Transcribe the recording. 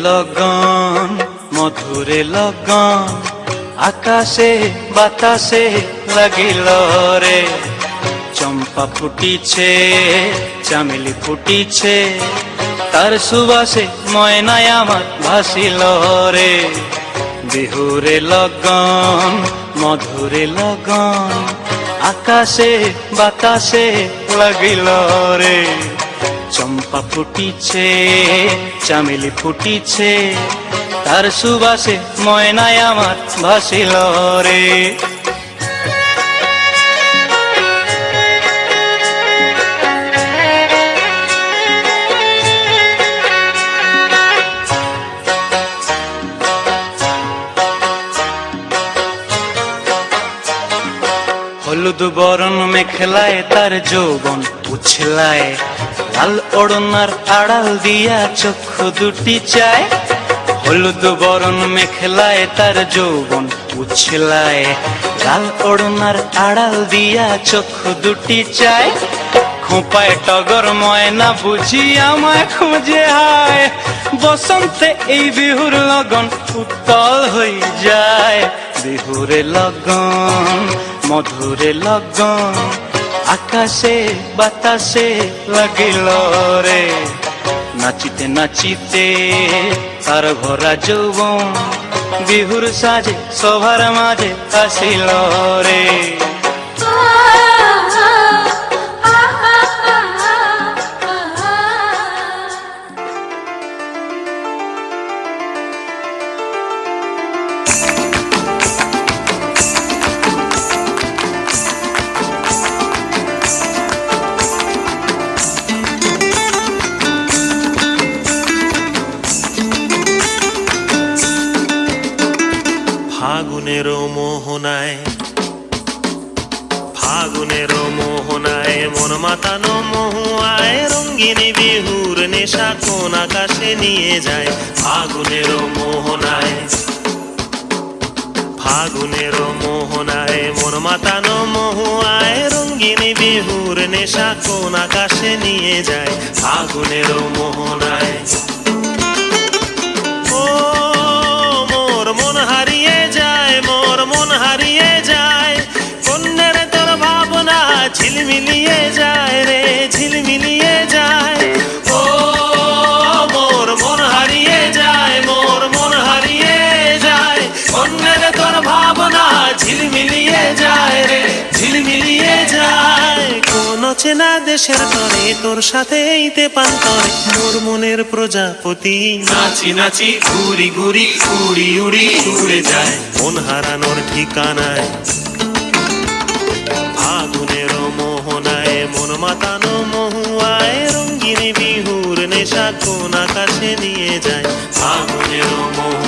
লগন মধুরে লগন আকাশে বাতাসে লাগিল রে। চম্পা ফুটিছে চামেলি ফুটিছে তার সুবাসে ময়নায় আমার ভাসিল রে। বিহুরে লগন মধুরে লগন আকাশে বাতাসে লাগিল রে। চম্পা ফুটিছে চামেলি ফুটিছে তার সুবাসে ময়নায় আমার ভাসিল রে। হলুদ বরণ মেখলায় তার যৌবন উছলায়, লাল ওড়নার আড়াল দিয়া চক্ষু দুটি চায়। হলুদ বরণ মেখলায় তার যৌবন উছলায়, লাল ওড়নার আড়াল দিয়া চক্ষু দুটি চায়। খোঁপায় টগর ময়না বুঝি আমায় খুঁজে হায়, বসন্তে এই বিহুর লগন উত্তল হয়ে যায়। বিহুরে লগন মধুরে লগন আকাশে বাতাসে লাগিল রে। নাচিতে নাচিতে তার ভরা যৌবন বিহুর সাজে সবার মাঝে আসিল রে। ফাগুনের মোহনায় ফাগুনের মোহনায় মন মাতানো মহুয়ায়, রঙিন বিহুর নেশা কোন আকাশে নিয়ে যায়। ফাগুনের মোহনায় ফাগুনের মোহনায় মন মাতানো মহুয়ায়, রঙিন বিহুর নেশা কোন আকাশে নিয়ে যায়। ফাগুনের মোহনায় ও মোর মন হারিয়ে যায়, মোর মন হারিয়ে যায়। কন্যের তোর ভাবনা ঝিলমিলিয়ে যায় রে, ঝিলমিলিয়ে যায়। ও মোর মন হারিয়ে যায়, মোর মন হারিয়ে যায়। কন্যের তোর ভাবনা ঝিলমিলিয়ে যায় রে, ঝিলমিলিয়ে যায়। কোন চেনা দেশের তরে তোর সাথে এইতে পান্তরে, মোর মনের প্রজাপতি নাচি নাচি ঘুরি ঘুরি উড়ি উড়ি উড়ে যায় মন হারানোর ঠিকানায়। ফাগুনের মোহনায় মন মাতানো মহুয়ায়, রঙিন বিহুর নেশা কোন আকাশে নিয়ে যায়। ফাগুনের মোহনায়